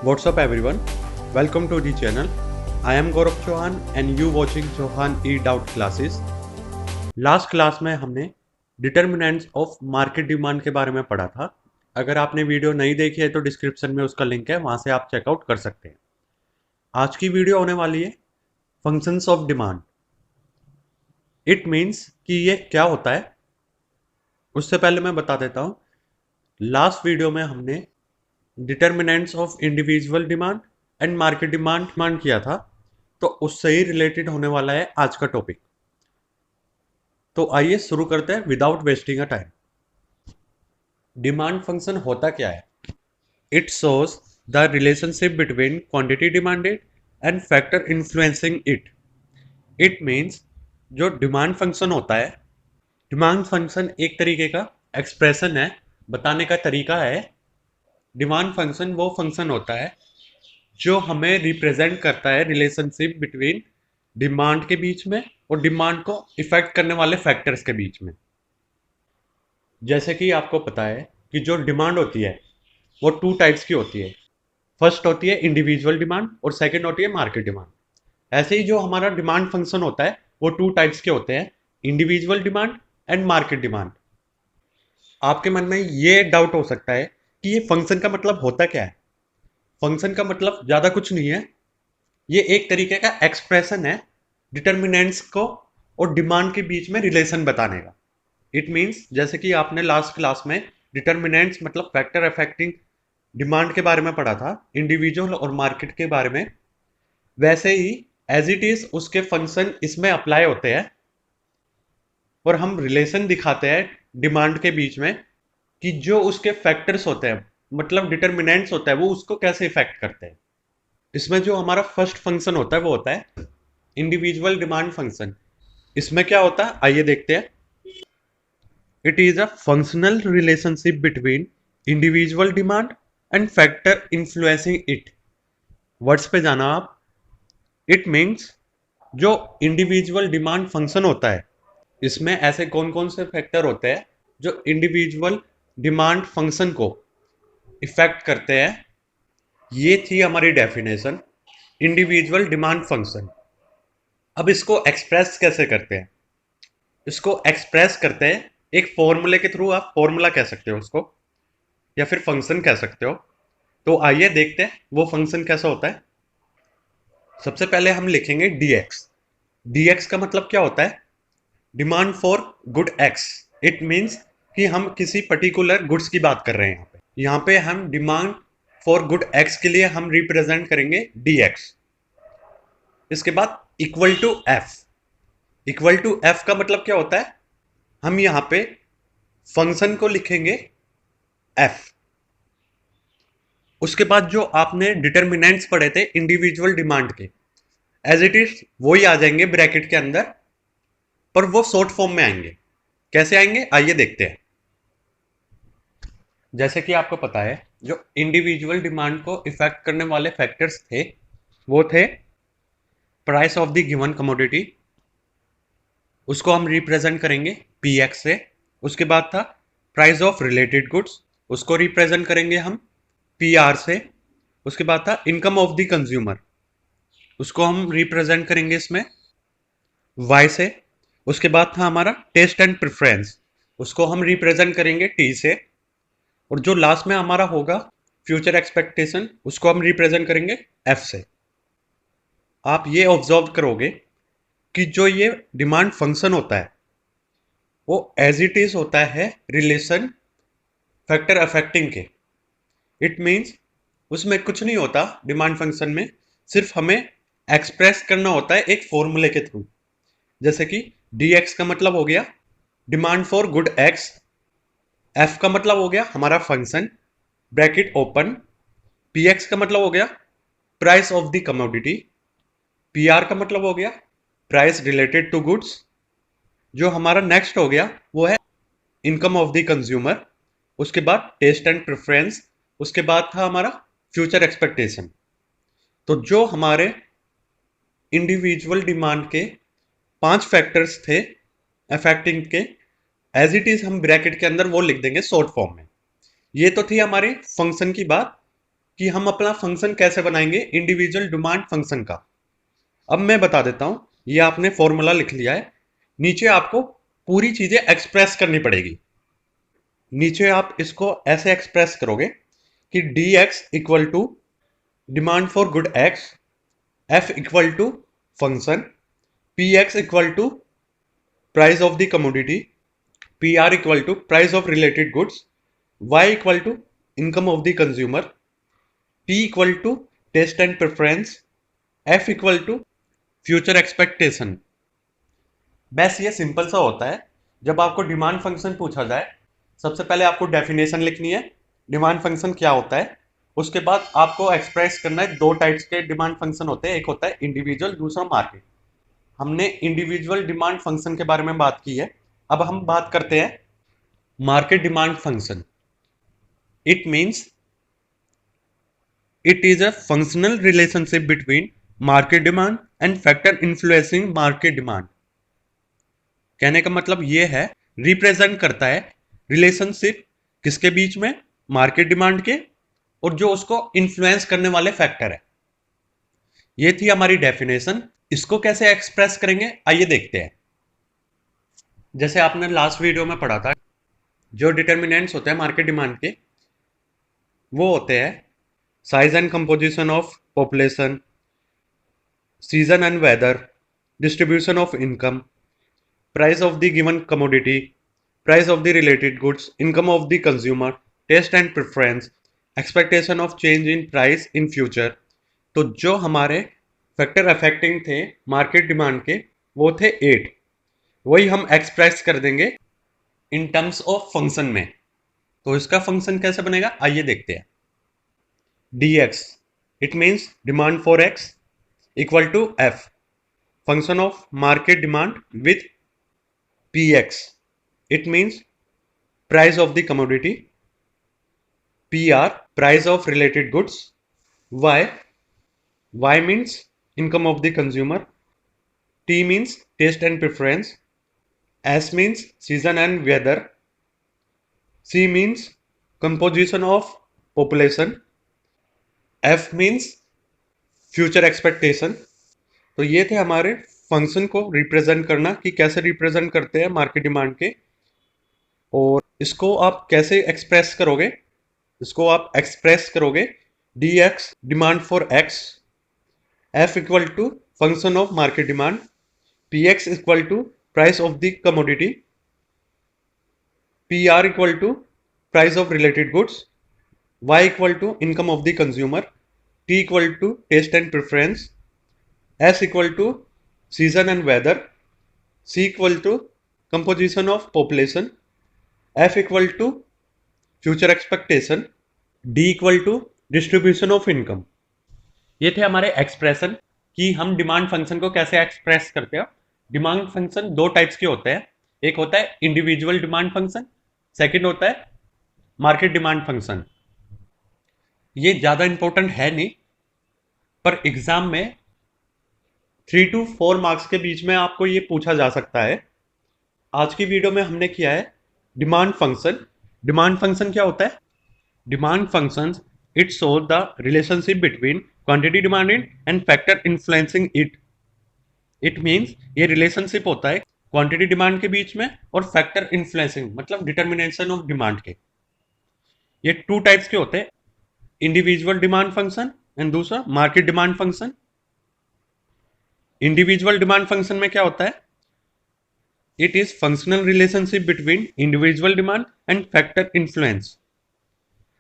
What's up everyone? Welcome to the channel. I am Gaurav Chauhan and you watching Chauhan E-Doubt classes. Last class में हमने determinants of market demand के बारे में पढ़ा था। अगर आपने वीडियो नहीं देखी है तो डिस्क्रिप्शन में उसका लिंक है, वहाँ से आप चेकआउट कर सकते हैं। आज की वीडियो होने वाली है functions of demand. It means कि ये क्या होता है। उससे पहले मैं बता देता हूँ, लास्ट वीडियो में हमने determinants of individual demand and market demand किया था, तो उससे ही रिलेटेड होने वाला है आज का टॉपिक। तो आइए शुरू करते हैं without wasting a time. Demand function होता क्या है? It shows the relationship between quantity demanded and factor influencing it. It means जो डिमांड फंक्शन होता है, डिमांड फंक्शन एक तरीके का एक्सप्रेशन है, बताने का तरीका है। डिमांड फंक्शन वो फंक्शन होता है जो हमें रिप्रेजेंट करता है रिलेशनशिप बिटवीन डिमांड के बीच में और डिमांड को इफेक्ट करने वाले फैक्टर्स के बीच में। जैसे कि आपको पता है कि जो डिमांड होती है वो टू टाइप्स की होती है। फर्स्ट होती है इंडिविजुअल डिमांड और सेकंड होती है मार्केट डिमांड। ऐसे ही जो हमारा डिमांड फंक्शन होता है वो टू टाइप्स के होते हैं, individual demand and market demand. आपके मन में ये डाउट हो सकता है कि ये फंक्शन का मतलब होता क्या है। फंक्शन का मतलब ज़्यादा कुछ नहीं है, ये एक तरीके का एक्सप्रेशन है डिटर्मिनेंट्स को और डिमांड के बीच में रिलेशन बताने का। इट मीन्स जैसे कि आपने लास्ट क्लास में डिटर्मिनेंट्स मतलब फैक्टर अफेक्टिंग डिमांड के बारे में पढ़ा था, इंडिविजुअल और मार्केट के बारे में, वैसे ही एज इट इज उसके फंक्शन इसमें अप्लाई होते हैं और हम रिलेशन दिखाते हैं डिमांड के बीच में कि जो उसके फैक्टर्स होते हैं मतलब डिटर्मिनेंट्स होता है वो उसको कैसे इफेक्ट करते हैं। इसमें जो हमारा फर्स्ट फंक्शन होता है वो होता है इंडिविजुअल डिमांड फंक्शन। इसमें क्या होता है आइए देखते हैं। It is a functional relationship between individual demand and factor influencing it. Words पे जाना आप। इट मीन्स जो इंडिविजुअल डिमांड फंक्शन होता है इसमें ऐसे कौन कौन से फैक्टर होते हैं जो इंडिविजुअल डिमांड फंक्शन को इफेक्ट करते हैं। ये थी हमारी डेफिनेशन इंडिविजुअल डिमांड फंक्शन। अब इसको एक्सप्रेस कैसे करते हैं? इसको एक्सप्रेस करते हैं एक फॉर्मूले के थ्रू। आप फॉर्मूला कह सकते हो उसको या फिर फंक्शन कह सकते हो। तो आइए देखते हैं वो फंक्शन कैसा होता है। सबसे पहले हम लिखेंगे dx। dx का मतलब क्या होता है? Demand for good x. It means कि हम किसी पर्टिकुलर गुड्स की बात कर रहे हैं। यहाँ पे हम डिमांड फॉर गुड एक्स के लिए हम रिप्रेजेंट करेंगे dx। इसके बाद equal to F. Equal to F का मतलब क्या होता है? हम यहाँ पे फंक्शन को लिखेंगे एफ। उसके बाद जो आपने डिटर्मिनेंट्स पढ़े थे इंडिविजुअल डिमांड के, एज इट इज वही आ जाएंगे ब्रैकेट के अंदर, पर वो शॉर्ट फॉर्म में आएंगे। कैसे आएंगे आइए देखते हैं। जैसे कि आपको पता है जो इंडिविजुअल डिमांड को इफेक्ट करने वाले फैक्टर्स थे वो थे price of the given commodity, उसको हम रिप्रेजेंट करेंगे पी एक्स से। उसके बाद था प्राइस ऑफ रिलेटेड गुड्स, उसको रिप्रेजेंट करेंगे हम पी आर से। उसके बाद था इनकम ऑफ द कंज्यूमर, उसको हम रिप्रेजेंट करेंगे इसमें वाई से। उसके बाद था हमारा टेस्ट एंड प्रेफरेंस, उसको हम रिप्रेजेंट करेंगे टी से। और जो लास्ट में हमारा होगा फ्यूचर एक्सपेक्टेशन, उसको हम रिप्रेजेंट करेंगे एफ से। आप ये ऑब्जर्व करोगे कि जो ये डिमांड फंक्शन होता है वो एज इट इज होता है रिलेशन फैक्टर अफेक्टिंग के। इट मीन्स उसमें कुछ नहीं होता डिमांड फंक्शन में, सिर्फ हमें एक्सप्रेस करना होता है एक फॉर्मूले के थ्रू। जैसे कि dx का मतलब हो गया demand for good x, f का मतलब हो गया हमारा फंक्शन ब्रैकेट ओपन, px का मतलब हो गया price of the commodity, pr का मतलब हो गया प्राइस रिलेटेड टू गुड्स। जो हमारा नेक्स्ट हो गया वो है इनकम ऑफ द कंज्यूमर। उसके बाद टेस्ट एंड प्रेफरेंस। उसके बाद था हमारा फ्यूचर एक्सपेक्टेशन। तो जो हमारे इंडिविजुअल डिमांड के 5 फैक्टर्स थे अफेक्टिंग के, एज इट इज हम ब्रैकेट के अंदर वो लिख देंगे शॉर्ट फॉर्म में। ये तो थी हमारी फंक्शन की बात। कि हम अपना फंक्शन कैसे बनाएंगे इंडिविजुअल डिमांड फंक्शन का। अब मैं बता देता हूं, ये आपने फॉर्मूला लिख लिया है, नीचे आपको पूरी चीजें एक्सप्रेस करनी पड़ेगी। नीचे आप इसको ऐसे एक्सप्रेस करोगे कि D X equal to demand for good X, F equal to function, P X equal to price of the commodity, P R equal to price of related goods, Y equal to income of the consumer, P equal to taste and preference, F equal to future expectation. बस ये simple सा होता है। जब आपको demand function पूछा जाए, सबसे पहले आपको डेफिनेशन लिखनी है, डिमांड फंक्शन क्या होता है। उसके बाद आपको एक्सप्रेस करना है, दो टाइप्स के डिमांड फंक्शन होते हैं, एक होता है इंडिविजुअल, दूसरा मार्केट। हमने इंडिविजुअल डिमांड फंक्शन के बारे में बात की है। अब हम बात करते हैं market demand function. It means it is a functional relationship between market demand and factor influencing market demand। कहने का मतलब यह है, रिप्रेजेंट करता है रिलेशनशिप किसके बीच में, मार्केट डिमांड के और जो उसको इन्फ्लुएंस करने वाले फैक्टर है। ये थी हमारी डेफिनेशन। इसको कैसे एक्सप्रेस करेंगे आइए देखते हैं। जैसे आपने लास्ट वीडियो में पढ़ा था, जो डिटर्मिनेंट्स होते हैं मार्केट डिमांड के, वो होते हैं size and composition of population, season and weather, distribution of income, price of the given commodity, price of the related goods, income of the consumer, taste and preference, expectation of change in price in future। तो जो हमारे factor affecting थे market demand के, वो थे 8। वही हम express कर देंगे इन टर्म्स ऑफ फंक्शन में। तो इसका फंक्शन कैसे बनेगा आइए देखते हैं। dx, it means demand for x equal to f, function of market demand with px, it means price of the commodity, pr, price of related goods, y means income of the consumer, t means taste and preference, s means season and weather, c means composition of population, F means future expectation. तो ये थे हमारे function को represent करना, कि कैसे represent करते हैं मार्केट डिमांड के, और इसको आप कैसे एक्सप्रेस करोगे। इसको आप एक्सप्रेस करोगे D X demand for X, F equal to function of market demand, P X equal to price of the commodity, P R equal to price of related goods, y equal to income of the consumer, t equal to taste and preference, s equal to season and weather, c equal to composition of population, f equal to future expectation, d equal to distribution of income। ये थे हमारे expression कि हम demand function को कैसे express करते हैं। Demand function दो टाइप्स के होते हैं, एक होता है इंडिविजुअल डिमांड फंक्शन, सेकंड होता है मार्केट डिमांड फंक्शन। ये ज़्यादा इंपॉर्टेंट है नहीं, पर एग्जाम में 3 to 4 मार्क्स के बीच में आपको ये पूछा जा सकता है। आज की वीडियो में हमने किया है डिमांड फंक्शन। डिमांड फंक्शन क्या होता है? Demand function it show the relationship between quantity demanded and factor influencing it. It means ये रिलेशनशिप होता है क्वांटिटी डिमांड के बीच में और फैक्टर इन्फ्लुएंसिंग, मतलब डिटर्मिनेशन ऑफ डिमांड के। ये 2 टाइप्स के होते हैं, इंडिविजुअल डिमांड फंक्शन एंड दूसरा market demand function. Individual demand function में क्या होता है? It is functional relationship between individual demand and factor influence.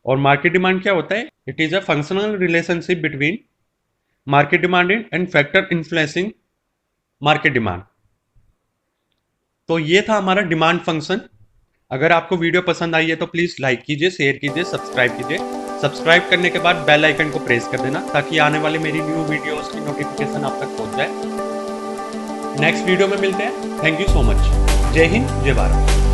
और मार्केट डिमांड क्या होता है? It is a functional relationship between market demand and factor influencing market demand. तो ये था हमारा डिमांड फंक्शन। अगर आपको वीडियो पसंद आई है तो प्लीज लाइक कीजिए, शेयर कीजिए, सब्सक्राइब कीजिए। सब्सक्राइब करने के बाद बेल आइकन को प्रेस कर देना ताकि आने वाली मेरी न्यू वीडियोस की नोटिफिकेशन आप तक पहुंच जाए। नेक्स्ट वीडियो में मिलते हैं। Thank you so much. जय हिंद, जय भारत।